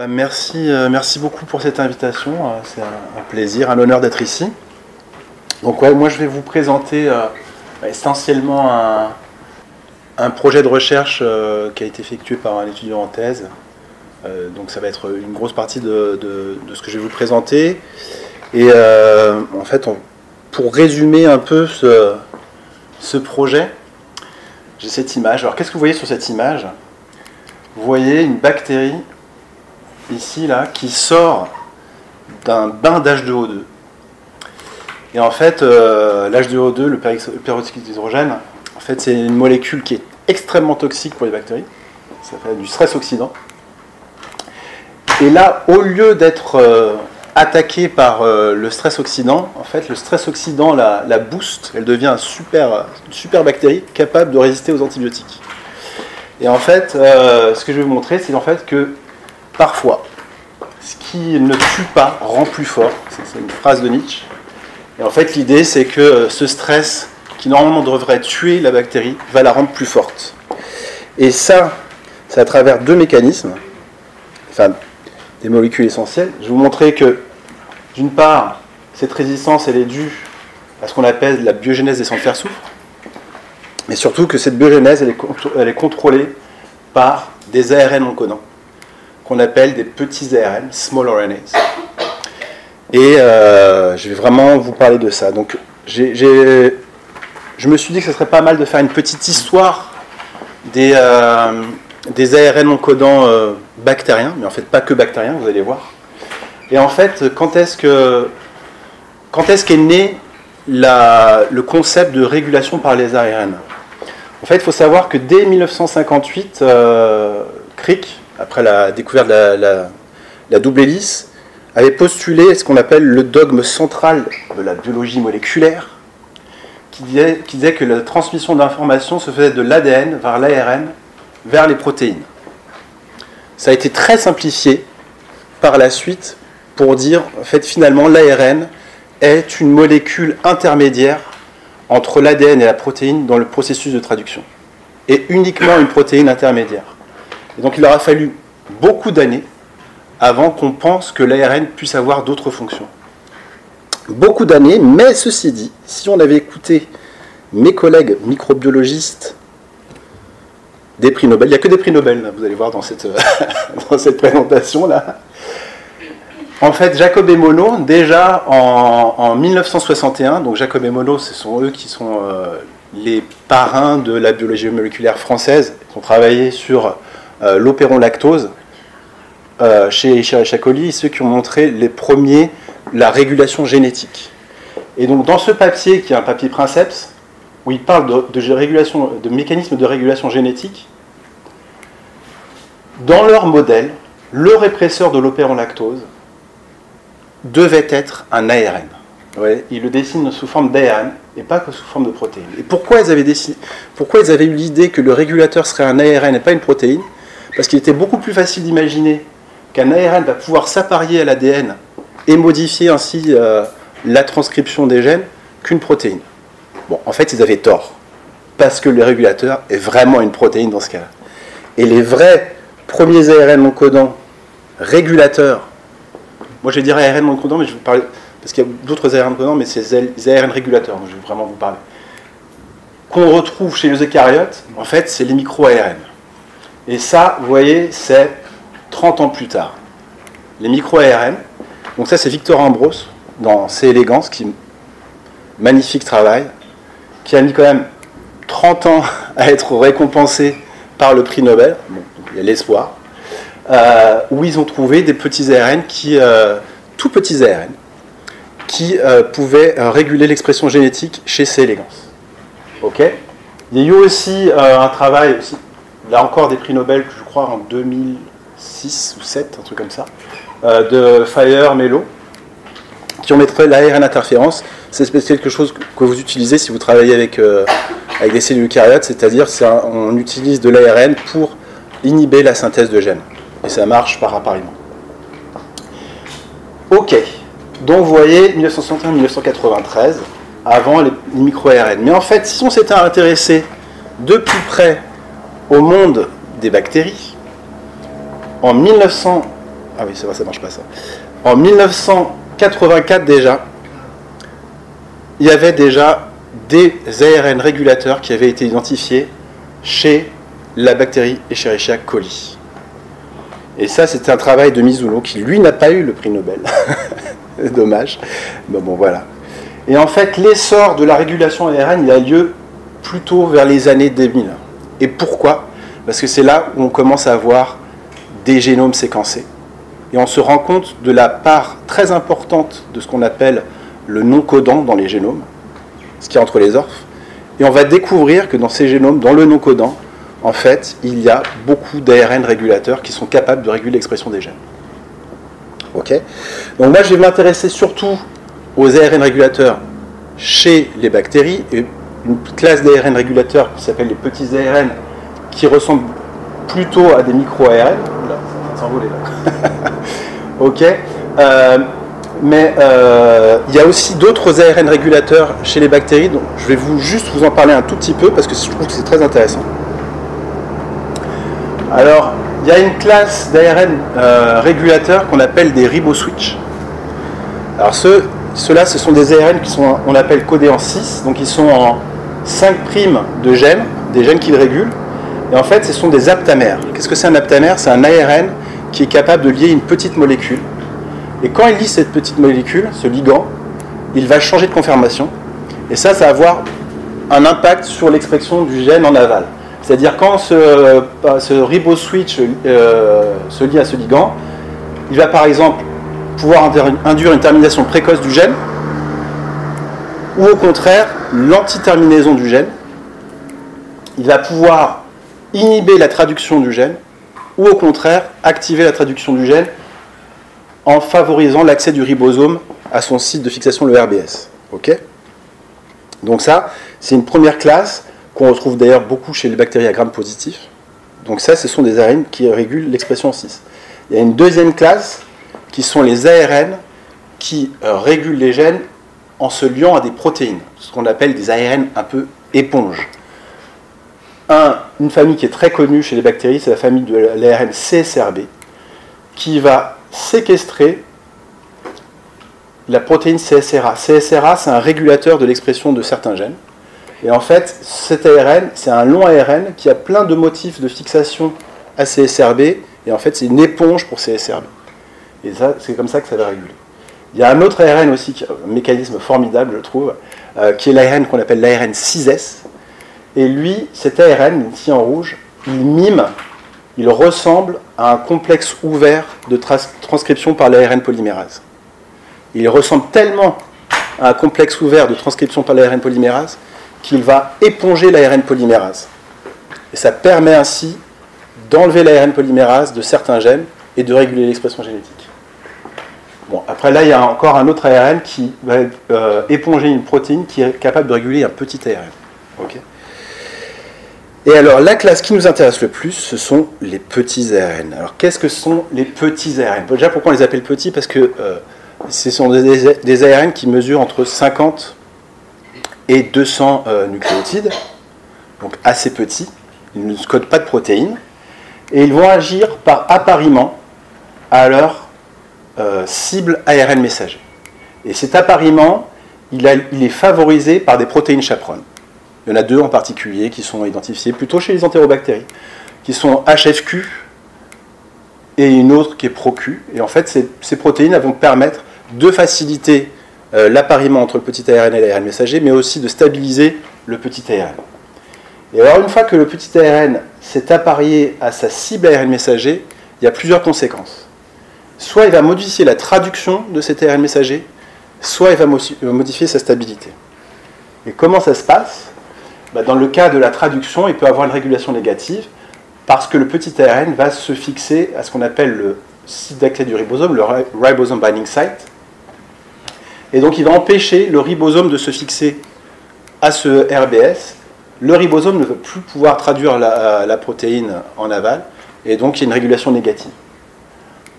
Merci beaucoup pour cette invitation. C'est un plaisir, un honneur d'être ici. Donc ouais, moi je vais vous présenter essentiellement un projet de recherche qui a été effectué par un étudiant en thèse. Donc ça va être une grosse partie de ce que je vais vous présenter. Et en fait, pour résumer un peu ce projet, j'ai cette image. Alors qu'est-ce que vous voyez sur cette image? Vous voyez une bactérie ici, là, qui sort d'un bain d'H2O2. Et en fait, l'H2O2, le peroxyde d'hydrogène, en fait, c'est une molécule qui est extrêmement toxique pour les bactéries. Ça s'appelle du stress oxydant. Et là, au lieu d'être attaquée par le stress oxydant, en fait, le stress oxydant la booste. Elle devient une super bactérie capable de résister aux antibiotiques. Et en fait, ce que je vais vous montrer, c'est en fait que parfois, ce qui ne tue pas rend plus fort. C'est une phrase de Nietzsche. Et en fait, l'idée, c'est que ce stress, qui normalement devrait tuer la bactérie, va la rendre plus forte. Et ça, c'est à travers deux mécanismes, enfin, des molécules essentielles. Je vais vous montrer que, d'une part, cette résistance, elle est due à ce qu'on appelle la biogénèse des centres fer-soufre, mais surtout que cette biogénèse, elle est contrôlée par des ARN non codants, qu'on appelle des petits ARN, small RNAs. Et je vais vraiment vous parler de ça. Donc, je me suis dit que ce serait pas mal de faire une petite histoire des ARN non codants bactériens, mais en fait pas que bactériens, vous allez voir. Et en fait, quand est-ce qu'est né le concept de régulation par les ARN? En fait, il faut savoir que dès 1958, Crick, après la découverte de la double hélice, avait postulé ce qu'on appelle le dogme central de la biologie moléculaire, qui disait que la transmission d'informations se faisait de l'ADN vers l'ARN, vers les protéines. Ça a été très simplifié par la suite pour dire, en fait, finalement, l'ARN est une molécule intermédiaire entre l'ADN et la protéine dans le processus de traduction, et uniquement une protéine intermédiaire. Et donc il aura fallu beaucoup d'années avant qu'on pense que l'ARN puisse avoir d'autres fonctions. Beaucoup d'années, mais ceci dit, si on avait écouté mes collègues microbiologistes des prix Nobel, il n'y a que des prix Nobel, là, vous allez voir dans cette présentation-là. En fait, Jacob et Monod, déjà en 1961, donc Jacob et Monod, ce sont eux qui sont les parrains de la biologie moléculaire française, qui ont travaillé sur l'opéron lactose chez Escherichia coli, ceux qui ont montré les premiers la régulation génétique. Et donc dans ce papier, qui est un papier Princeps, où ils parlent de mécanismes de régulation génétique, dans leur modèle, le répresseur de l'opéron lactose devait être un ARN. Ouais, ils le dessinent sous forme d'ARN et pas que sous forme de protéine. Et pourquoi ils avaient eu l'idée que le régulateur serait un ARN et pas une protéine? Parce qu'il était beaucoup plus facile d'imaginer qu'un ARN va pouvoir s'apparier à l'ADN et modifier ainsi la transcription des gènes qu'une protéine. Bon, en fait, ils avaient tort, parce que le régulateur est vraiment une protéine dans ce cas-là. Et les vrais premiers ARN non codants régulateurs, moi je vais dire ARN non codants, mais je vais vous parler, parce qu'il y a d'autres ARN codants, mais c'est les ARN régulateurs, dont je vais vraiment vous parler, qu'on retrouve chez les eucaryotes, en fait, c'est les micro-ARN. Et ça, vous voyez, c'est 30 ans plus tard. Les micro-ARN, donc ça c'est Victor Ambros, dans C'est élégance, magnifique travail, qui a mis quand même 30 ans à être récompensé par le prix Nobel, bon, il y a l'espoir, où ils ont trouvé des petits ARN, tout petits ARN, qui pouvaient réguler l'expression génétique chez C. elegans. Okay. Il y a eu aussi un travail, là encore des prix Nobel, je crois en 2006 ou 2007, un truc comme ça, de Fire, Mello, qui ont montré l'ARN interférence. C'est quelque chose que vous utilisez si vous travaillez avec des cellules eucaryotes, c'est-à-dire on utilise de l'ARN pour inhiber la synthèse de gènes. Et ça marche par appariement. Ok, donc vous voyez 1961-1993, avant les micro-ARN. Mais en fait, si on s'était intéressé de plus près au monde des bactéries, en 1900 Ah oui, c'est vrai, ça marche pas ça. En 1984 déjà, il y avait déjà des ARN régulateurs qui avaient été identifiés chez la bactérie Escherichia coli. Et ça, c'était un travail de Mizuno qui, lui, n'a pas eu le prix Nobel. Dommage. Mais bon, voilà. Et en fait, l'essor de la régulation ARN, il a lieu plutôt vers les années 2000. Et pourquoi? Parce que c'est là où on commence à avoir des génomes séquencés. Et on se rend compte de la part très importante de ce qu'on appelle le non-codant dans les génomes, ce qui est entre les orphes. Et on va découvrir que dans ces génomes, dans le non-codant, en fait, il y a beaucoup d'ARN régulateurs qui sont capables de réguler l'expression des gènes. Ok. Donc moi, je vais m'intéresser surtout aux ARN régulateurs chez les bactéries, et une classe d'ARN régulateurs qui s'appelle les petits ARN, qui ressemblent plutôt à des micro-ARN. Là, ça va s'envoler là. Ok. Mais il y a aussi d'autres ARN régulateurs chez les bactéries, donc je vais juste vous en parler un tout petit peu parce que je trouve que c'est très intéressant. Alors, il y a une classe d'ARN régulateurs qu'on appelle des riboswitch. Alors ceux-là, ce sont des ARN qui sont, on appelle codés en 6, donc ils sont en 5' de gènes, des gènes qu'ils régulent, et en fait ce sont des aptamères. Qu'est-ce que c'est un aptamère? C'est un ARN qui est capable de lier une petite molécule, et quand il lie cette petite molécule, ce ligand, il va changer de conformation, et ça va avoir un impact sur l'expression du gène en aval. C'est-à-dire quand ce riboswitch se lie à ce ligand, il va par exemple pouvoir induire une termination précoce du gène, ou au contraire, l'antiterminaison du gène. Il va pouvoir inhiber la traduction du gène, ou au contraire, activer la traduction du gène en favorisant l'accès du ribosome à son site de fixation, le RBS. Okay. Donc ça, c'est une première classe qu'on retrouve d'ailleurs beaucoup chez les bactéries à Gram positif. Donc ça, ce sont des ARN qui régulent l'expression 6. Il y a une deuxième classe qui sont les ARN qui régulent les gènes en se liant à des protéines, ce qu'on appelle des ARN un peu éponges. Une famille qui est très connue chez les bactéries, c'est la famille de l'ARN CSRB, qui va séquestrer la protéine CSRA. CSRA, c'est un régulateur de l'expression de certains gènes. Et en fait, cet ARN, c'est un long ARN qui a plein de motifs de fixation à CSRB, et en fait, c'est une éponge pour CSRB. Et ça, c'est comme ça que ça va réguler. Il y a un autre ARN aussi, un mécanisme formidable, je trouve, qui est l'ARN qu'on appelle l'ARN 6S. Et lui, cet ARN, ici en rouge, il ressemble à un complexe ouvert de transcription par l'ARN polymérase. Il ressemble tellement à un complexe ouvert de transcription par l'ARN polymérase qu'il va éponger l'ARN polymérase. Et ça permet ainsi d'enlever l'ARN polymérase de certains gènes et de réguler l'expression génétique. Bon, après là, il y a encore un autre ARN qui va éponger une protéine qui est capable de réguler un petit ARN. Okay. Et alors, la classe qui nous intéresse le plus, ce sont les petits ARN. Alors, qu'est-ce que sont les petits ARN? Déjà, pourquoi on les appelle petits? Parce que ce sont des ARN qui mesurent entre 50 et 200 nucléotides, donc assez petits. Ils ne codent pas de protéines. Et ils vont agir par appariement à leur cible ARN messager. Et cet appariement, il est favorisé par des protéines chaperones. Il y en a deux en particulier qui sont identifiées plutôt chez les entérobactéries, qui sont HFQ et une autre qui est ProQ. Et en fait, ces protéines vont permettre de faciliter l'appariement entre le petit ARN et l'ARN messager, mais aussi de stabiliser le petit ARN. Et alors, une fois que le petit ARN s'est apparié à sa cible ARN messager, il y a plusieurs conséquences. Soit il va modifier la traduction de cet ARN messager, soit il va modifier sa stabilité. Et comment ça se passe? Dans le cas de la traduction, il peut avoir une régulation négative parce que le petit ARN va se fixer à ce qu'on appelle le site d'accès du ribosome, le ribosome binding site. Et donc il va empêcher le ribosome de se fixer à ce RBS. Le ribosome ne veut plus pouvoir traduire la protéine en aval, et donc il y a une régulation négative.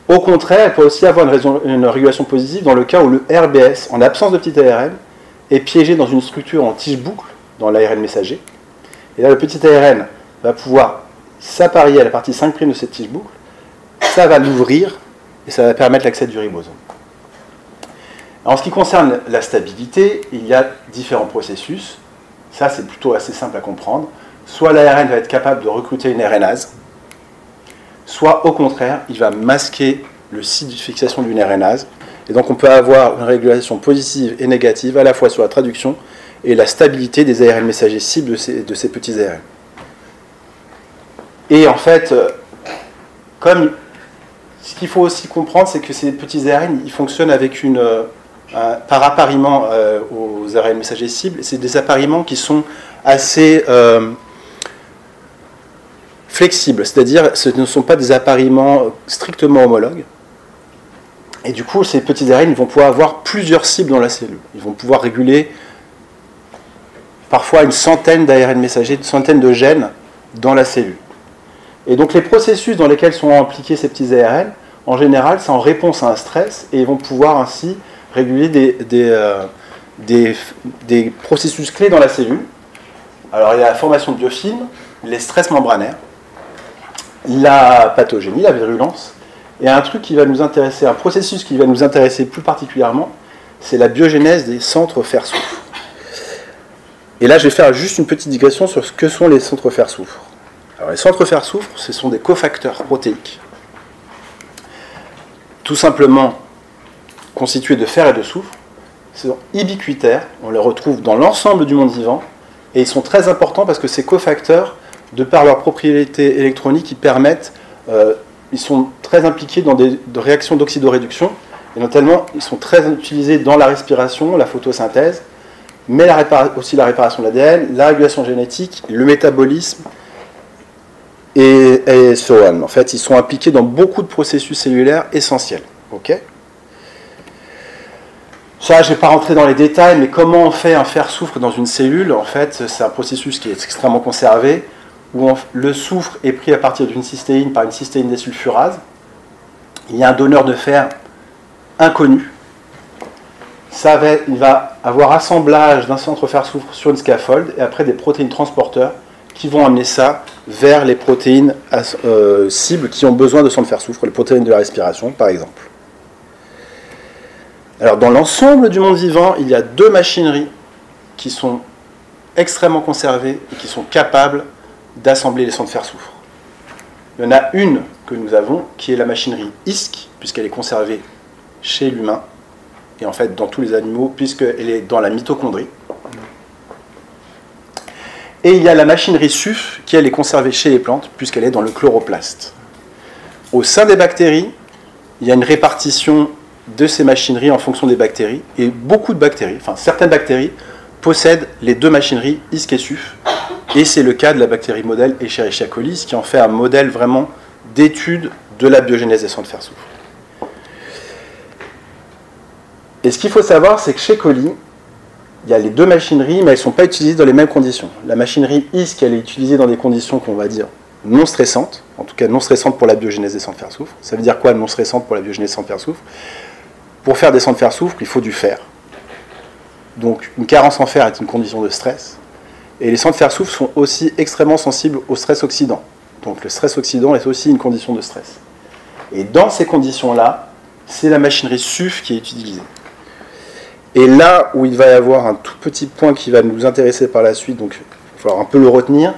Au contraire, il peut aussi avoir une régulation positive dans le cas où le RBS, en absence de petit ARN, est piégé dans une structure en tige-boucle, dans l'ARN messager. Et là, le petit ARN va pouvoir s'apparier à la partie 5' de cette tige-boucle, ça va l'ouvrir, et ça va permettre l'accès du ribosome. En ce qui concerne la stabilité, il y a différents processus. Ça, c'est plutôt assez simple à comprendre. Soit l'ARN va être capable de recruter une RNase, soit au contraire, il va masquer le site de fixation d'une RNase. Et donc on peut avoir une régulation positive et négative à la fois sur la traduction et la stabilité des ARN messagers cibles de ces petits ARN. Et en fait, ce qu'il faut aussi comprendre, c'est que ces petits ARN, ils fonctionnent avec par appariement aux ARN messagers cibles. C'est des appariements qui sont assez flexibles, c'est-à-dire ce ne sont pas des appariements strictement homologues. Et du coup, ces petits ARN vont pouvoir avoir plusieurs cibles dans la cellule. Ils vont pouvoir réguler parfois une centaine d'ARN messagers, une centaine de gènes dans la cellule. Et donc les processus dans lesquels sont impliqués ces petits ARN, en général, c'est en réponse à un stress, et ils vont pouvoir ainsi réguler des processus clés dans la cellule. Alors il y a la formation de biofilms, les stress membranaires, la pathogénie, la virulence, et un truc qui va nous intéresser, un processus qui va nous intéresser plus particulièrement, c'est la biogénèse des centres fer-soufre. Et là, je vais faire juste une petite digression sur ce que sont les centres fer-soufre. Alors, les centres fer-soufre, ce sont des cofacteurs protéiques, tout simplement constitués de fer et de soufre. Ils sont ubiquitaires, on les retrouve dans l'ensemble du monde vivant, et ils sont très importants parce que ces cofacteurs, de par leurs propriétés électroniques, ils sont très impliqués dans des réactions d'oxydoréduction, et notamment, ils sont très utilisés dans la respiration, la photosynthèse, mais aussi la réparation de l'ADN, la régulation génétique, le métabolisme, et so on. En fait, ils sont impliqués dans beaucoup de processus cellulaires essentiels. Okay, ça, je ne vais pas rentrer dans les détails, mais comment on fait un fer-soufre dans une cellule? En fait, c'est un processus qui est extrêmement conservé, où le soufre est pris à partir d'une cystéine par une cystéine désulfurase. Il y a un donneur de fer inconnu. Il va avoir assemblage d'un centre fer-soufre sur une scaffolde, et après des protéines transporteurs qui vont amener ça vers les protéines cibles qui ont besoin de centre fer-soufre, les protéines de la respiration, par exemple. Alors, dans l'ensemble du monde vivant, il y a deux machineries qui sont extrêmement conservées et qui sont capables d'assembler les centres fer-soufre. Il y en a une que nous avons, qui est la machinerie ISC, puisqu'elle est conservée chez l'humain, et en fait dans tous les animaux, puisqu'elle est dans la mitochondrie. Et il y a la machinerie SUF, qui elle est conservée chez les plantes, puisqu'elle est dans le chloroplaste. Au sein des bactéries, il y a une répartition de ces machineries en fonction des bactéries, et beaucoup de bactéries, enfin certaines bactéries, possèdent les deux machineries ISC et SUF, et c'est le cas de la bactérie modèle Escherichia coli, ce qui en fait un modèle vraiment d'étude de la biogénèse des centres fer-soufre. Et ce qu'il faut savoir, c'est que chez coli, il y a les deux machineries, mais elles ne sont pas utilisées dans les mêmes conditions. La machinerie ISC, elle est utilisée dans des conditions qu'on va dire non stressantes, en tout cas non stressantes pour la biogénèse des centres fer-soufre. Ça veut dire quoi, non stressante pour la biogénèse des centres fer-soufre? Pour faire des centres fer-soufre, il faut du fer. Donc une carence en fer est une condition de stress. Et les centres fer-soufre sont aussi extrêmement sensibles au stress oxydant. Donc le stress oxydant est aussi une condition de stress. Et dans ces conditions-là, c'est la machinerie SUF qui est utilisée. Et là où il va y avoir un tout petit point qui va nous intéresser par la suite, donc il va falloir un peu le retenir,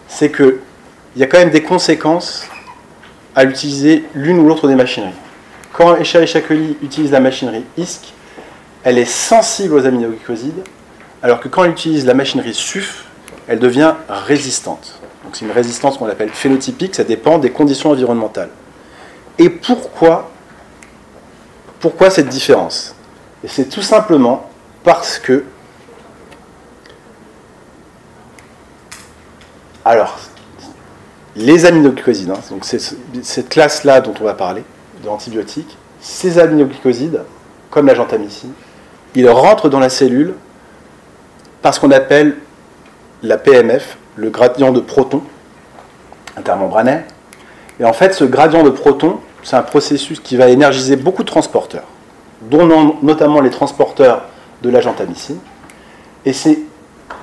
c'est qu'il y a quand même des conséquences à utiliser l'une ou l'autre des machineries. Quand Escherichia coli utilise la machinerie ISC, elle est sensible aux aminoglycosides, alors que quand elle utilise la machinerie SUF, elle devient résistante. Donc c'est une résistance qu'on appelle phénotypique, ça dépend des conditions environnementales. Et pourquoi cette différence? Et c'est tout simplement parce que, alors, les aminoglycosides, donc c'est cette classe-là dont on va parler, d'antibiotiques, ces aminoglycosides, comme la gentamicine, ils rentrent dans la cellule par ce qu'on appelle la PMF, le gradient de protons intermembranaire. Et en fait, ce gradient de protons, c'est un processus qui va énergiser beaucoup de transporteurs, dont notamment les transporteurs de la gentamicine. Et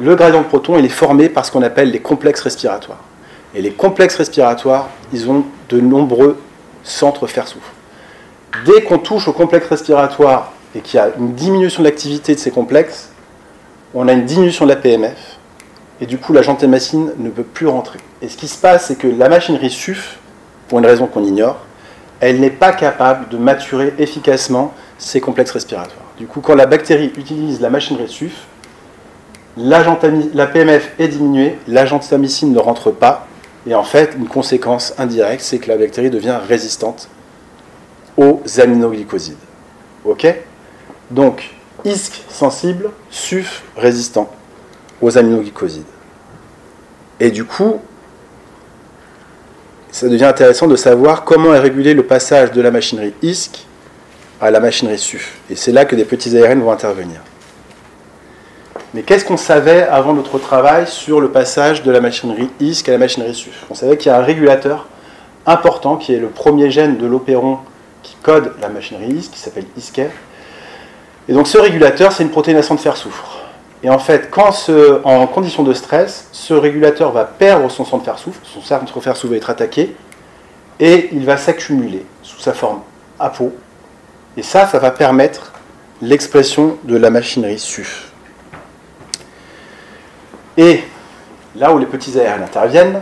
le gradient de protons, il est formé par ce qu'on appelle les complexes respiratoires. Et les complexes respiratoires, ils ont de nombreux centres fer-soufre. Dès qu'on touche au complexe respiratoire et qu'il y a une diminution de l'activité de ces complexes, on a une diminution de la PMF, et du coup la gentamicine ne peut plus rentrer. Et ce qui se passe, c'est que la machinerie SUF, pour une raison qu'on ignore, elle n'est pas capable de maturer efficacement ces complexes respiratoires. Du coup, quand la bactérie utilise la machinerie SUF, la PMF est diminuée, la gentamicine ne rentre pas, et en fait, une conséquence indirecte, c'est que la bactérie devient résistante aux aminoglycosides. Ok? Donc, ISC sensible, SUF résistant aux aminoglycosides. Et du coup, ça devient intéressant de savoir comment est régulé le passage de la machinerie ISC à la machinerie SUF. Et c'est là que des petits ARN vont intervenir. Mais qu'est-ce qu'on savait avant notre travail sur le passage de la machinerie ISC à la machinerie SUF? On savait qu'il y a un régulateur important qui est le premier gène de l'opéron qui code la machinerie ISC, qui s'appelle ISCAR. Et donc ce régulateur, c'est une protéination de fer-soufre. Et en fait, en condition de stress, ce régulateur va perdre son centre fer-soufre, son centre fer-soufre va être attaqué, et il va s'accumuler sous sa forme apo. Et ça va permettre l'expression de la machinerie SUF. Et là où les petits ARN interviennent,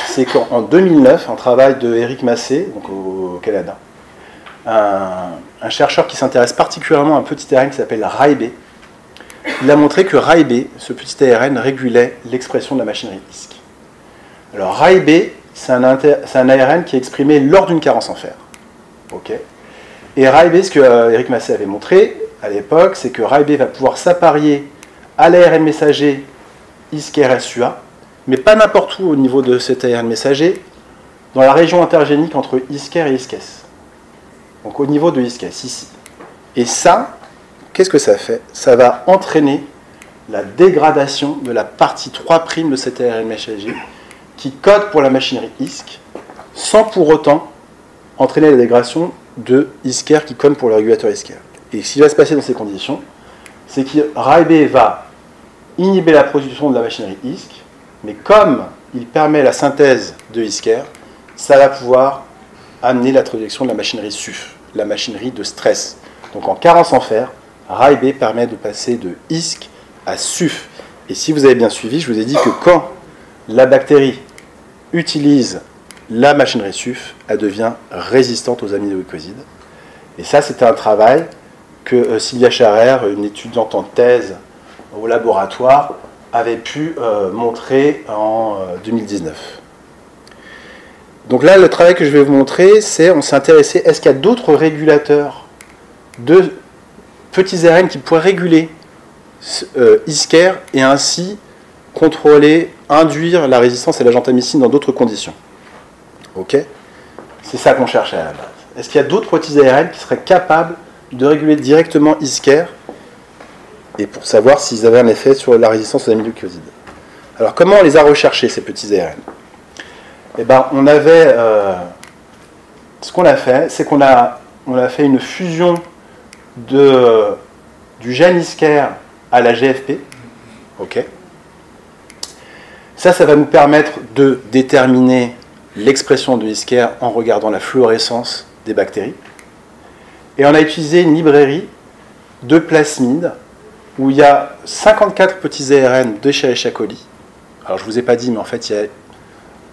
c'est qu'en 2009, un travail de Eric Massé, donc au Canada, un chercheur qui s'intéresse particulièrement à un petit ARN qui s'appelle RAIB, il a montré que RAIB, ce petit ARN, régulait l'expression de la machinerie ISC. Alors RAIB, c'est un ARN qui est exprimé lors d'une carence en fer. Okay. Et RAIB, ce que Eric Massé avait montré à l'époque, c'est que RAIB va pouvoir s'apparier à l'ARN messager ISCAR-SUA, mais pas n'importe où au niveau de cet ARN messager, dans la région intergénique entre ISCAR et ISCAS. Donc au niveau de ISCAS, ici. Et ça, qu'est-ce que ça fait? Ça va entraîner la dégradation de la partie 3' de cet ARN messager qui code pour la machinerie ISC, sans pour autant entraîner la dégradation de ISCAR qui code pour le régulateur ISCAR. Et ce qui va se passer dans ces conditions, c'est que RAIB va inhiber la production de la machinerie ISC, mais comme il permet la synthèse de ISCAR, ça va pouvoir amener l'introduction de la machinerie SUF, la machinerie de stress. Donc en carence en fer, RAIB permet de passer de ISC à SUF. Et si vous avez bien suivi, je vous ai dit que quand la bactérie utilise la machinerie SUF, elle devient résistante aux aminoglycosides. Et ça, c'était un travail que Sylvia Charer, une étudiante en thèse au laboratoire, avait pu montrer en 2019. Donc là, le travail que je vais vous montrer, c'est on s'est intéressé, est-ce qu'il y a d'autres régulateurs de petits ARN qui pourraient réguler ISCAR et ainsi contrôler, induire la résistance à la gentamicine dans d'autres conditions. Ok? C'est ça qu'on cherchait à la base. Est-ce qu'il y a d'autres petits ARN qui seraient capables de réguler directement ISCAR et pour savoir s'ils avaient un effet sur la résistance aux aminoglycosides? Alors comment on les a recherchés, ces petits ARN? Eh ben, on avait, ce qu'on a fait, c'est qu'on a fait une fusion du gène ISCAR à la GFP. Ok. Ça va nous permettre de déterminer l'expression de ISCAR en regardant la fluorescence des bactéries. Et on a utilisé une librairie de plasmides où il y a 54 petits ARN de Escherichia coli. Alors je ne vous ai pas dit, mais en fait il y a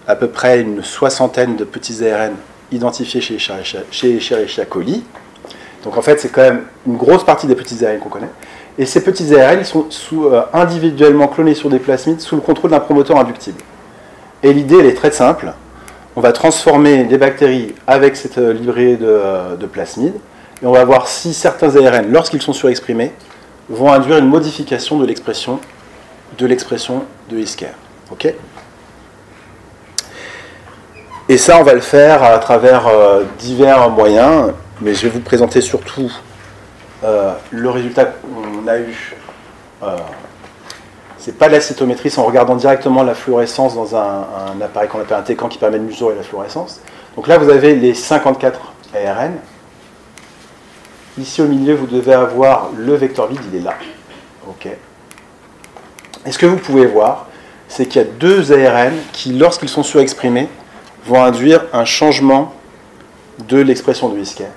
à peu près une soixantaine de petits ARN identifiés chez Escherichia coli. Donc en fait c'est quand même une grosse partie des petits ARN qu'on connaît. Et ces petits ARN ils sont individuellement clonés sur des plasmides sous le contrôle d'un promoteur inductible. Et l'idée elle est très simple. On va transformer les bactéries avec cette librairie de plasmides et on va voir si certains ARN, lorsqu'ils sont surexprimés, vont induire une modification de l'expression de ISCAR. Ok ? Et ça, on va le faire à travers divers moyens, mais je vais vous présenter surtout le résultat qu'on a eu. C'est pas de la cytométrie, c'est en regardant directement la fluorescence dans un appareil qu'on appelle un TECAN qui permet de mesurer la fluorescence. Donc là, vous avez les 54 ARN. Ici au milieu, vous devez avoir le vecteur vide, il est là. Ok. Et ce que vous pouvez voir, c'est qu'il y a deux ARN qui, lorsqu'ils sont surexprimés, vont induire un changement de l'expression de ISCAR.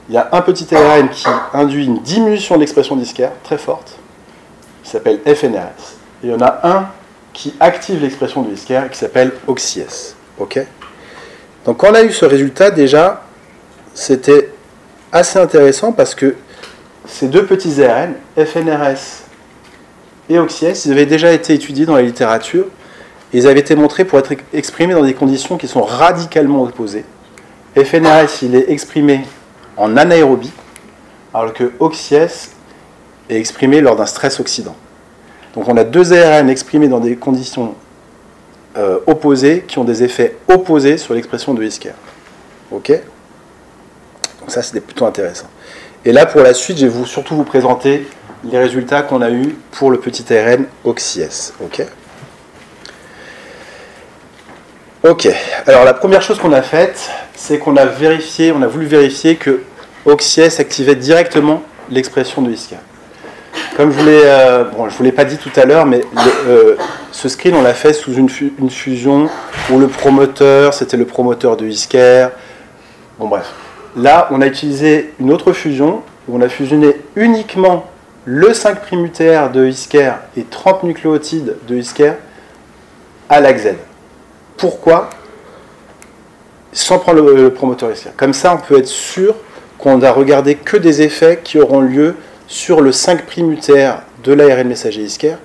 il y a un petit ARN qui induit une diminution de l'expression discaire très forte, qui s'appelle FNRS. Et il y en a un qui active l'expression de discaire, qui s'appelle OXY-S. Okay, donc quand on a eu ce résultat, déjà, c'était assez intéressant parce que ces deux petits ARN, FNRS et OXY-S, ils avaient déjà été étudiés dans la littérature et ils avaient été montrés pour être exprimés dans des conditions qui sont radicalement opposées. FNRS, il est exprimé en anaérobie, alors que OXY-S est exprimé lors d'un stress oxydant. Donc on a deux ARN exprimés dans des conditions opposés qui ont des effets opposés sur l'expression de Isker. Ok? Donc ça, c'était plutôt intéressant. Et là, pour la suite, je vais surtout vous présenter les résultats qu'on a eus pour le petit ARN OXY-S. Ok? Ok. Alors, la première chose qu'on a faite, c'est qu'on a vérifié, on a voulu vérifier que OXY-S activait directement l'expression de Isker. Comme je ne vous l'ai pas dit tout à l'heure, mais ce screen, on l'a fait sous une fusion où le promoteur, c'était le promoteur de Isker. Bon, bref. Là, on a utilisé une autre fusion où on a fusionné uniquement le 5' UTR de Isker et 30 nucléotides de Isker à l'AXZ. Pourquoi? Sans prendre le promoteur Isker. Comme ça, on peut être sûr qu'on n'a regardé que des effets qui auront lieu sur le 5' UTR de l'ARN messager Isker,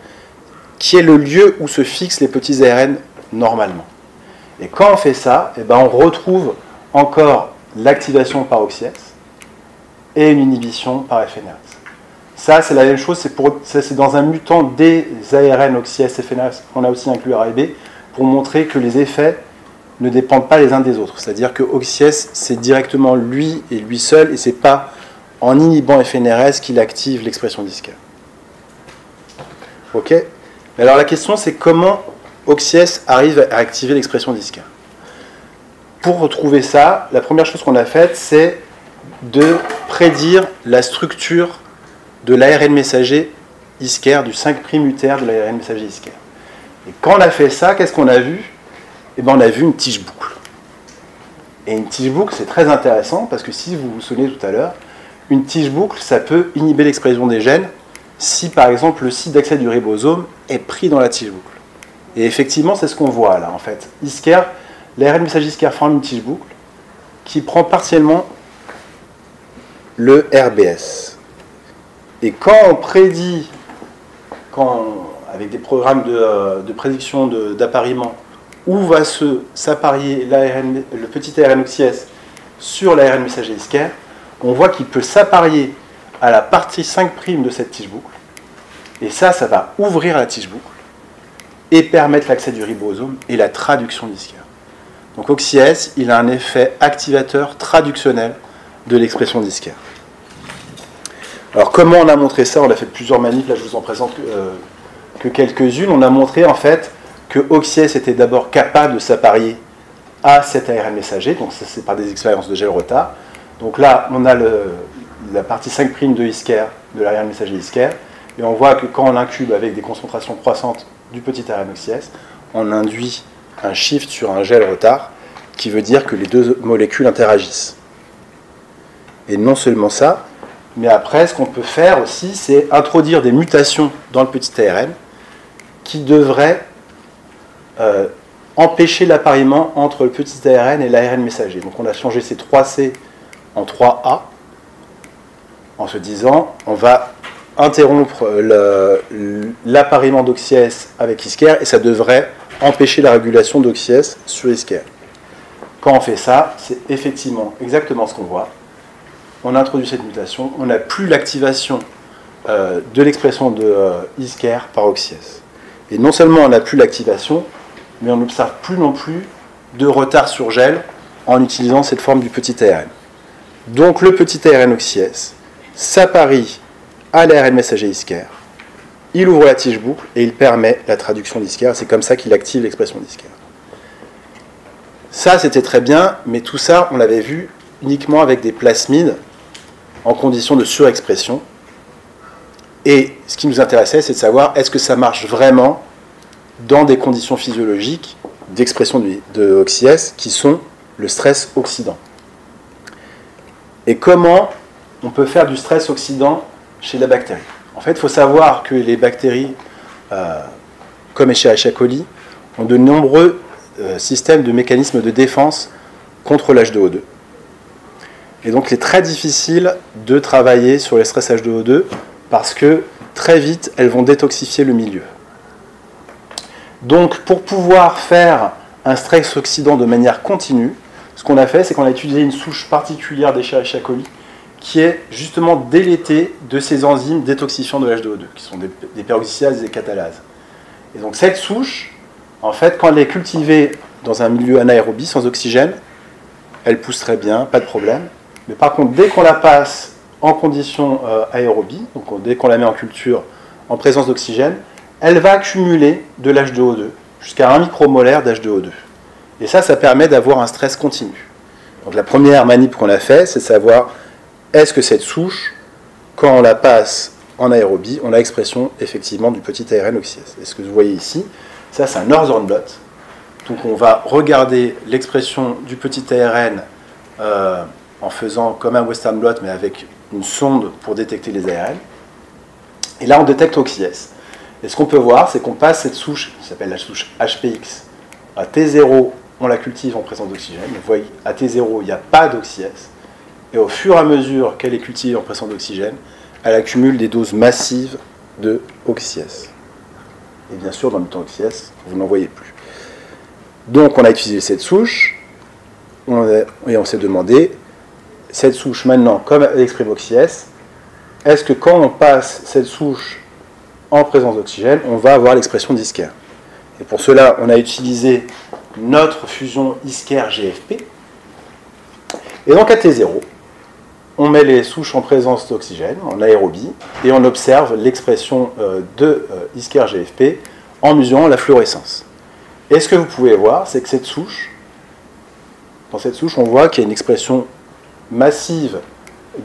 qui est le lieu où se fixent les petits ARN normalement. Et quand on fait ça, eh ben on retrouve encore l'activation par OXY-S et une inhibition par FNRS. Ça, c'est la même chose, c'est dans un mutant des ARN OXY-S et FNRS, on a aussi inclus A et B, pour montrer que les effets ne dépendent pas les uns des autres. C'est-à-dire que OXY-S, c'est directement lui et lui seul, et c'est pas en inhibant FNRS qu'il active l'expression d'Isker. Ok? Mais alors la question, c'est comment OXY-S arrive à activer l'expression d'Isker. Pour retrouver ça, la première chose qu'on a faite, c'est de prédire la structure de l'ARN messager Isker, du 5' UTR de l'ARN messager Isker. Et quand on a fait ça, qu'est-ce qu'on a vu? Eh bien, on a vu une tige boucle. Et une tige boucle, c'est très intéressant, parce que si vous vous souvenez tout à l'heure, une tige boucle, ça peut inhiber l'expression des gènes si, par exemple, le site d'accès du ribosome est pris dans la tige boucle. Et effectivement, c'est ce qu'on voit là, en fait. Isker, l'ARN messager Isker forme une tige boucle qui prend partiellement le RBS. Et quand on prédit, avec des programmes de prédiction d'appariement, où va s'apparier le petit ARN OXY-S sur l'ARN messager Isker, on voit qu'il peut s'apparier à la partie 5' de cette tige boucle. Et ça va ouvrir la tige boucle et permettre l'accès du ribosome et la traduction d'Isker. Donc OXY-S, il a un effet activateur traductionnel de l'expression d'Isker. Alors comment on a montré ça? On a fait plusieurs manifs, là je vous en présente que quelques-unes. On a montré en fait que OXY-S était d'abord capable de s'apparier à cet ARN messager, donc ça c'est par des expériences de gel retard. Donc là, on a la partie 5' de Isker, de l'ARN messager Isker, et on voit que quand on incube avec des concentrations croissantes du petit ARN OXY-S, on induit un shift sur un gel retard, qui veut dire que les deux molécules interagissent. Et non seulement ça, mais après, ce qu'on peut faire aussi, c'est introduire des mutations dans le petit ARN qui devraient empêcher l'appariement entre le petit ARN et l'ARN messager. Donc on a changé ces 3C en 3A, en se disant on va interrompre l'appariement d'OXY-S avec Isker et ça devrait empêcher la régulation d'OXY-S sur Isker. Quand on fait ça, c'est effectivement exactement ce qu'on voit. On introduit cette mutation, on n'a plus l'activation de l'expression de Isker par OXY-S. Et non seulement on n'a plus l'activation, mais on n'observe plus non plus de retard sur gel en utilisant cette forme du petit ARN. Donc le petit ARN OXY-S s'apparie à l'ARN messager Isker, il ouvre la tige boucle et il permet la traduction d'Isker. C'est comme ça qu'il active l'expression d'Isker. Ça c'était très bien, mais tout ça on l'avait vu uniquement avec des plasmides en condition de surexpression. Et ce qui nous intéressait, c'est de savoir est-ce que ça marche vraiment dans des conditions physiologiques d'expression de OXY-S qui sont le stress oxydant. Et comment on peut faire du stress oxydant chez la bactérie. En fait, il faut savoir que les bactéries, comme chez Escherichia coli, ont de nombreux systèmes de mécanismes de défense contre l'H2O2. Et donc, il est très difficile de travailler sur les stress H2O2 parce que très vite, elles vont détoxifier le milieu. Donc, pour pouvoir faire un stress oxydant de manière continue, ce qu'on a fait, c'est qu'on a utilisé une souche particulière d'Escherichia coli qui est justement délétée de ces enzymes détoxifiants de l'H2O2, qui sont des peroxydases et des catalases. Et donc cette souche, en fait, quand elle est cultivée dans un milieu anaérobie, sans oxygène, elle pousse très bien, pas de problème. Mais par contre, dès qu'on la passe en conditions aérobie, donc dès qu'on la met en culture en présence d'oxygène, elle va accumuler de l'H2O2, jusqu'à 1 micromolaire d'H2O2. Et ça permet d'avoir un stress continu. Donc la première manip qu'on a fait, c'est de savoir est-ce que cette souche, quand on la passe en aérobie, on a l'expression effectivement du petit ARN oxyase. Et ce que vous voyez ici, ça c'est un Northern blot. Donc on va regarder l'expression du petit ARN en faisant comme un Western blot, mais avec une sonde pour détecter les ARN. Et là on détecte oxyase. Et ce qu'on peut voir, c'est qu'on passe cette souche, qui s'appelle la souche HPX, à T0, on la cultive en présence d'oxygène. Vous voyez, à T0, il n'y a pas d'oxyase. Et au fur et à mesure qu'elle est cultivée en présence d'oxygène, elle accumule des doses massives de oxyase. Et bien sûr, dans le temps oxyase, vous n'en voyez plus. Donc, on a utilisé cette souche, et on s'est demandé, cette souche maintenant, comme elle exprime oxyase, est-ce que quand on passe cette souche en présence d'oxygène, on va avoir l'expression d'Isker? Et pour cela, on a utilisé notre fusion Isker-GFP. Et donc, à T0, on met les souches en présence d'oxygène, en aérobie, et on observe l'expression de Isker-GFP en mesurant la fluorescence. Et ce que vous pouvez voir, c'est que cette souche, dans cette souche, on voit qu'il y a une expression massive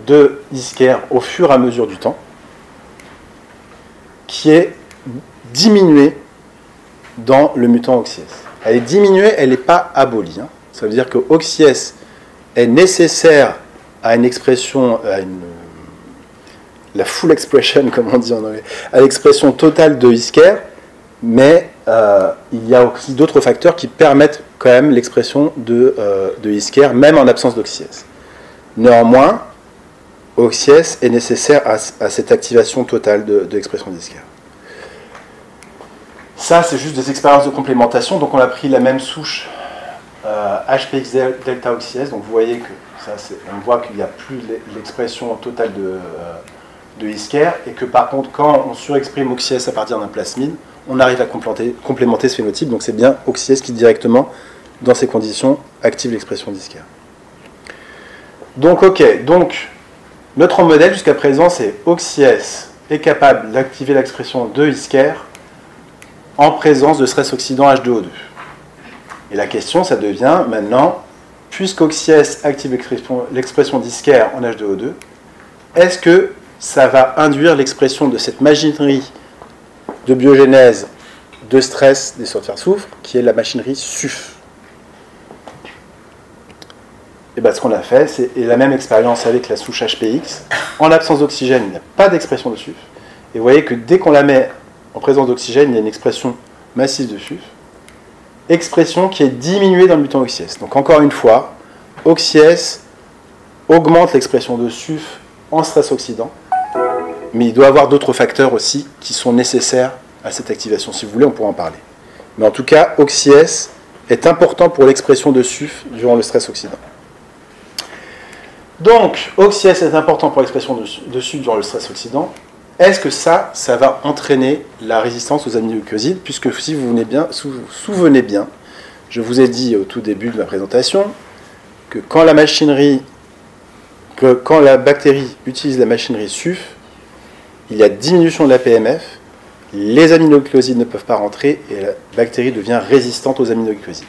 de Isker au fur et à mesure du temps, qui est diminuée dans le mutant oxyase. Elle est diminuée, elle n'est pas abolie. Ça veut dire que oxyase est nécessaire à une expression, la full expression, comme on dit en anglais, à l'expression totale de Isker, mais il y a aussi d'autres facteurs qui permettent quand même l'expression de Isker, même en absence d'oxyase. Néanmoins, oxyase est nécessaire à cette activation totale de l'expression d'Isker. Ça, c'est juste des expériences de complémentation. Donc, on a pris la même souche HPX delta oxyase. Donc, vous voyez que ça, on voit qu'il n'y a plus l'expression totale de Isker, et que par contre, quand on surexprime oxyase à partir d'un plasmide, on arrive à complémenter ce phénotype. Donc, c'est bien oxyase qui directement, dans ces conditions, active l'expression d'Isker. Donc, ok. Donc, notre modèle jusqu'à présent, c'est oxyase est capable d'activer l'expression de Isker en présence de stress oxydant H2O2. Et la question, ça devient maintenant, puisqu'oxyase active l'expression d'Isker en H2O2, est-ce que ça va induire l'expression de cette machinerie de biogénèse de stress des sorteurs-soufre, qui est la machinerie SUF? Et bien, ce qu'on a fait, c'est la même expérience avec la souche HPX. En l'absence d'oxygène, il n'y a pas d'expression de SUF. Et vous voyez que dès qu'on la met en présence d'oxygène, il y a une expression massive de SUF. Expression qui est diminuée dans le mutant oxyase. Donc encore une fois, oxyase augmente l'expression de SUF en stress oxydant, mais il doit y avoir d'autres facteurs aussi qui sont nécessaires à cette activation. Si vous voulez, on pourra en parler. Mais en tout cas, oxyase est important pour l'expression de SUF durant le stress oxydant. Donc, oxyase est important pour l'expression de SUF durant le stress oxydant. Est-ce que ça va entraîner la résistance aux aminoglycosides? Puisque si vous vous souvenez bien, je vous ai dit au tout début de ma présentation que quand la bactérie utilise la machinerie SUF, il y a diminution de la PMF, les aminoglycosides ne peuvent pas rentrer et la bactérie devient résistante aux aminoglycosides.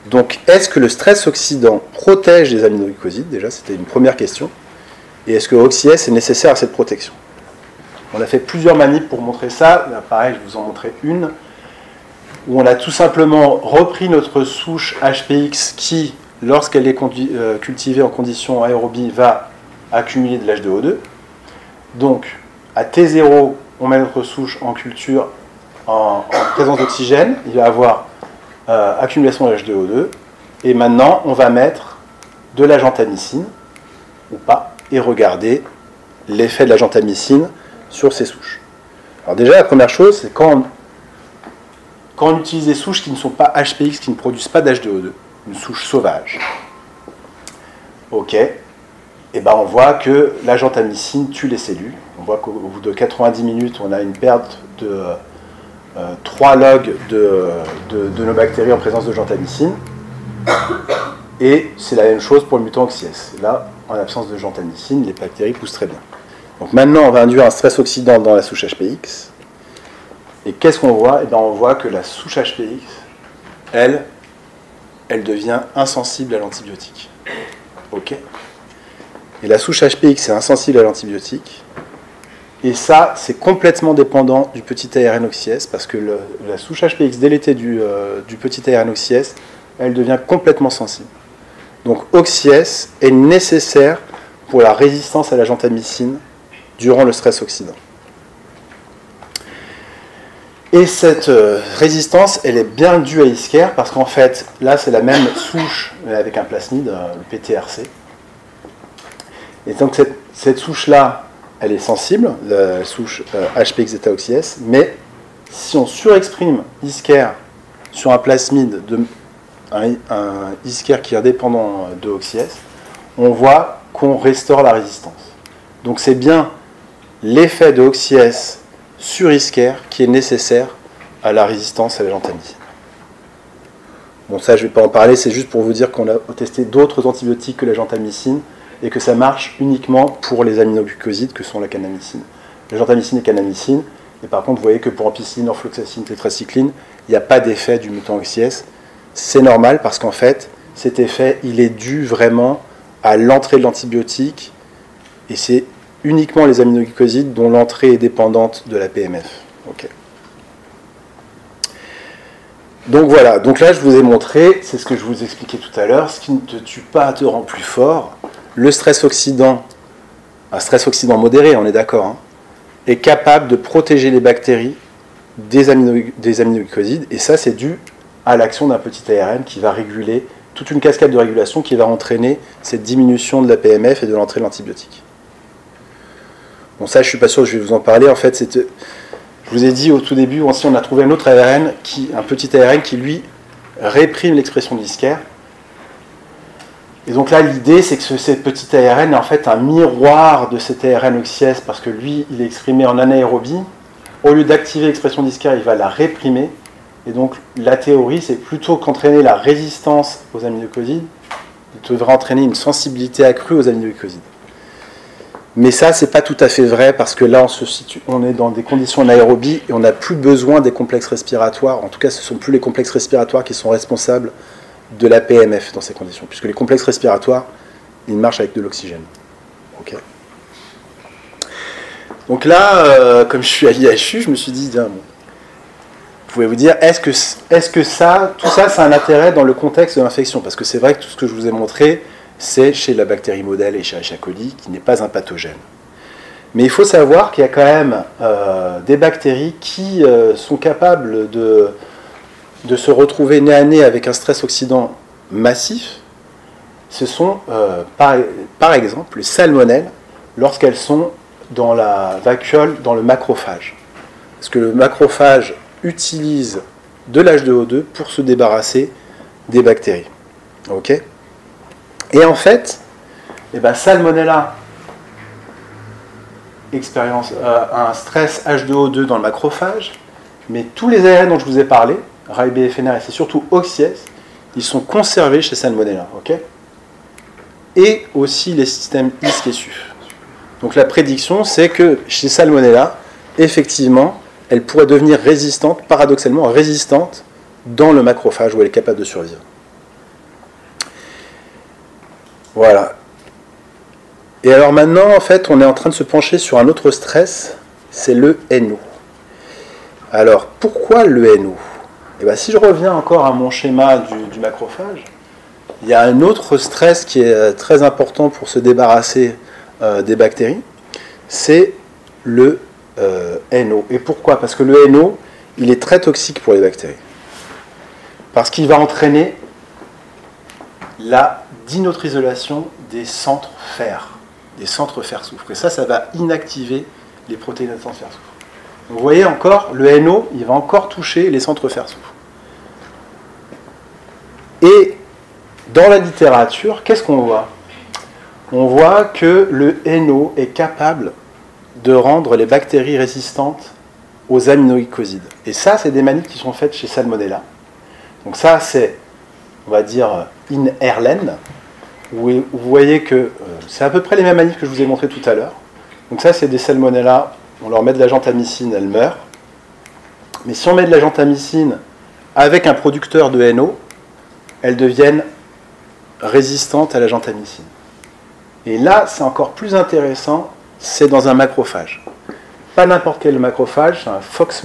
Donc, est-ce que le stress oxydant protège les aminoglycosides? Déjà, c'était une première question. Et est-ce que oxyase est nécessaire à cette protection? On a fait plusieurs manips pour montrer ça. Là, pareil, je vous en montrer une, où on a tout simplement repris notre souche HPX qui lorsqu'elle est cultivée en conditions aérobie, va accumuler de l'H2O2. Donc, à T0, on met notre souche en culture en présence d'oxygène, il va avoir accumulation de H2O2, et maintenant on va mettre de la gentamicine, ou pas, et regarder l'effet de la gentamicine sur ces souches. Alors déjà, la première chose, c'est quand on utilise des souches qui ne sont pas HPX, qui ne produisent pas d'H2O2, une souche sauvage, ok, et ben on voit que la gentamicine tue les cellules. On voit qu'au bout de 90 minutes, on a une perte de 3 logs de nos bactéries en présence de gentamicine. Et c'est la même chose pour le mutant OxyS. Là, en l'absence de gentamicine, les bactéries poussent très bien. Donc maintenant, on va induire un stress oxydant dans la souche HPX. Et qu'est-ce qu'on voit? Eh bien, on voit que la souche HPX, elle devient insensible à l'antibiotique. Ok. Et la souche HPX est insensible à l'antibiotique. Et ça, c'est complètement dépendant du petit ARN OxyS, parce que la souche HPX délétée du petit ARN OxyS, elle devient complètement sensible. Donc OxyS est nécessaire pour la résistance à la gentamicine durant le stress oxydant. Et cette résistance, elle est bien due à Isker, parce qu'en fait, là, c'est la même souche, mais avec un plasmide, le PTRC. Et donc cette souche-là, elle est sensible, la souche HPX zeta OxyS, mais si on surexprime Isker sur un plasmide, un Isker qui est indépendant de OxyS, on voit qu'on restaure la résistance. Donc c'est bien l'effet de OxyS sur Isker qui est nécessaire à la résistance à la gentamicine. Bon, ça je ne vais pas en parler, c'est juste pour vous dire qu'on a testé d'autres antibiotiques que la gentamicine, et que ça marche uniquement pour les aminoglucosides que sont la kanamycine. La gentamicine et kanamycine, et par contre, vous voyez que pour ampicilline, orfloxacine, tétracycline, il n'y a pas d'effet du mutant OxyS. C'est normal parce qu'en fait, cet effet, il est dû vraiment à l'entrée de l'antibiotique, et c'est uniquement les aminoglucosides dont l'entrée est dépendante de la PMF. Okay. Donc voilà, donc là je vous ai montré, c'est ce que je vous expliquais tout à l'heure, ce qui ne te tue pas te rend plus fort. Le stress oxydant, un stress oxydant modéré, on est d'accord, hein, est capable de protéger les bactéries des aminoglycosides, et ça c'est dû à l'action d'un petit ARN qui va réguler toute une cascade de régulation qui va entraîner cette diminution de la PMF et de l'entrée de l'antibiotique. Bon, ça je suis pas sûr que je vais vous en parler, en fait je vous ai dit au tout début, aussi on a trouvé un autre ARN, un petit ARN qui lui réprime l'expression d'Isker. Et donc là, l'idée, c'est que ce petit ARN est en fait un miroir de cet ARN OxyS, parce que lui, il est exprimé en anaérobie. Au lieu d'activer l'expression d'Isker, il va la réprimer. Et donc, la théorie, c'est plutôt qu'entraîner la résistance aux aminoglycosides, il devrait entraîner une sensibilité accrue aux aminoglycosides. Mais ça, c'est pas tout à fait vrai, parce que là, on est dans des conditions anaérobie, et on n'a plus besoin des complexes respiratoires. En tout cas, ce ne sont plus les complexes respiratoires qui sont responsables de la PMF dans ces conditions, puisque les complexes respiratoires, ils marchent avec de l'oxygène. Okay. Donc là, comme je suis à l'IHU, je me suis dit, tiens, bon, pouvez-vous dire, est-ce que ça, tout ça, ça a un intérêt dans le contexte de l'infection? Parce que c'est vrai que tout ce que je vous ai montré, c'est chez la bactérie modèle et chez Escherichia coli, qui n'est pas un pathogène. Mais il faut savoir qu'il y a quand même des bactéries qui sont capables de se retrouver nez à nez avec un stress oxydant massif. Ce sont par exemple les salmonelles lorsqu'elles sont dans la vacuole, dans le macrophage. Parce que le macrophage utilise de l'H2O2 pour se débarrasser des bactéries. Ok ? Et en fait, Salmonella expérience un stress H2O2 dans le macrophage, mais tous les ARN dont je vous ai parlé, RAI-BFNR et c'est surtout OxyS, ils sont conservés chez Salmonella, ok ? Et aussi les systèmes ISC et SUF. Donc la prédiction, c'est que chez Salmonella, effectivement, elle pourrait devenir résistante, paradoxalement résistante, dans le macrophage où elle est capable de survivre. Voilà. Et alors maintenant, en fait, on est en train de se pencher sur un autre stress, c'est le NO. Alors, pourquoi le NO ? Eh bien, si je reviens encore à mon schéma du macrophage, il y a un autre stress qui est très important pour se débarrasser des bactéries, c'est le NO. Et pourquoi? Parce que le NO, il est très toxique pour les bactéries. Parce qu'il va entraîner la dinotrisolation des centres fer, fer-soufre. Et ça va inactiver les protéines de fer-soufre. Vous voyez encore, le NO, il va encore toucher les centres fer-soufre. Et dans la littérature, qu'est-ce qu'on voit? On voit que le NO est capable de rendre les bactéries résistantes aux aminoglycosides. Et ça, c'est des manips qui sont faites chez Salmonella. Donc ça, c'est, on va dire, in Erlen. Vous voyez que c'est à peu près les mêmes manips que je vous ai montré tout à l'heure. Donc ça, c'est des Salmonella. On leur met de la gentamicine, elles meurent. Mais si on met de la gentamicine avec un producteur de NO, elles deviennent résistantes à la gentamicine. Et là, c'est encore plus intéressant, c'est dans un macrophage. Pas n'importe quel macrophage, c'est un FOX-.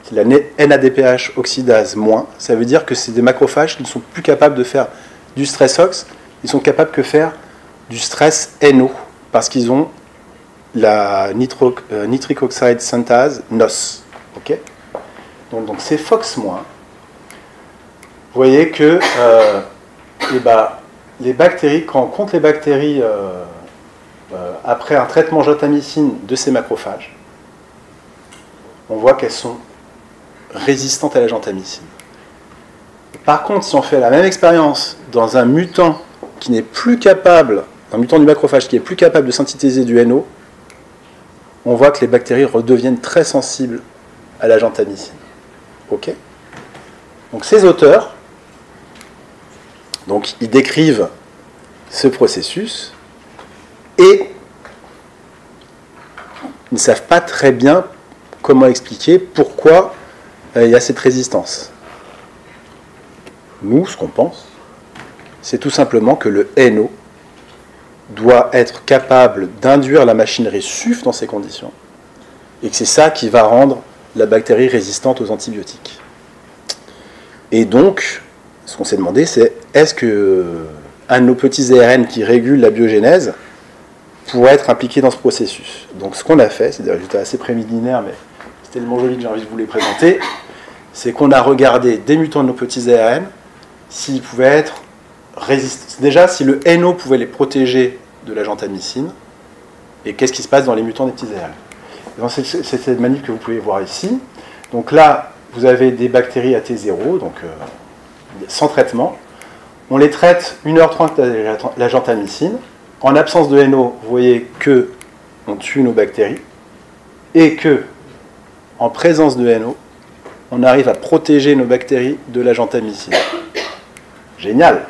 C'est la NADPH oxydase-. Ça veut dire que c'est des macrophages qui ne sont plus capables de faire du stress OX, ils sont capables que faire du stress NO, parce qu'ils ont la nitric oxide synthase NOS. Okay, donc c'est FOX-. Vous voyez que les bactéries, quand on compte les bactéries après un traitement gentamicine de ces macrophages, on voit qu'elles sont résistantes à la gentamicine. Par contre, si on fait la même expérience dans un mutant qui n'est plus capable, un mutant du macrophage qui est plus capable de synthétiser du NO, on voit que les bactéries redeviennent très sensibles à la gentamicine. Ok ? Donc ces auteurs, donc, ils décrivent ce processus et ils ne savent pas très bien comment expliquer pourquoi il y a cette résistance. Nous, ce qu'on pense, c'est tout simplement que le NO doit être capable d'induire la machinerie SUF dans ces conditions et que c'est ça qui va rendre la bactérie résistante aux antibiotiques. Et donc, ce qu'on s'est demandé, c'est est-ce qu'un de nos petits ARN qui régule la biogénèse pourrait être impliqué dans ce processus. Donc ce qu'on a fait, c'est des résultats assez préliminaires, mais c'est tellement joli que j'ai envie de vous les présenter, c'est qu'on a regardé des mutants de nos petits ARN, s'ils pouvaient être résistants. Déjà, si le NO pouvait les protéger de la gentamicine, et qu'est-ce qui se passe dans les mutants des petits ARN. C'est cette manip que vous pouvez voir ici. Donc là, vous avez des bactéries à T0, donc sans traitement. On les traite 1h30 avec la gentamicine. En absence de NO, vous voyez que on tue nos bactéries et que, en présence de NO, on arrive à protéger nos bactéries de la gentamicine. Génial.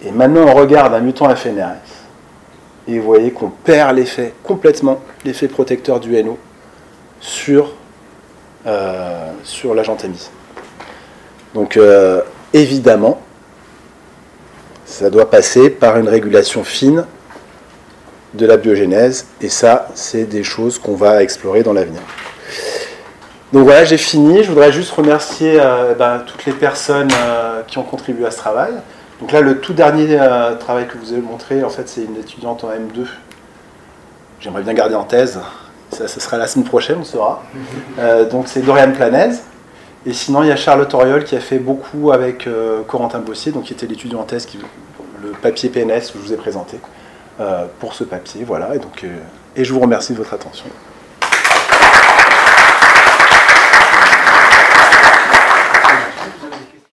Et maintenant, on regarde un mutant FNRS et vous voyez qu'on perd l'effet complètement, l'effet protecteur du NO sur la gentamicine. Donc, évidemment, ça doit passer par une régulation fine de la biogénèse, et ça, c'est des choses qu'on va explorer dans l'avenir. Donc voilà, j'ai fini. Je voudrais juste remercier toutes les personnes qui ont contribué à ce travail. Donc là, le tout dernier travail que je vous ai montré, en fait, c'est une étudiante en M2. J'aimerais bien garder en thèse. Ça sera la semaine prochaine, on saura. Donc c'est Dorian Planez. Et sinon, il y a Charlotte Auriol qui a fait beaucoup avec Corentin Bossier, donc qui était l'étudiant en thèse, le papier PNS que je vous ai présenté pour ce papier. Voilà. Et je vous remercie de votre attention.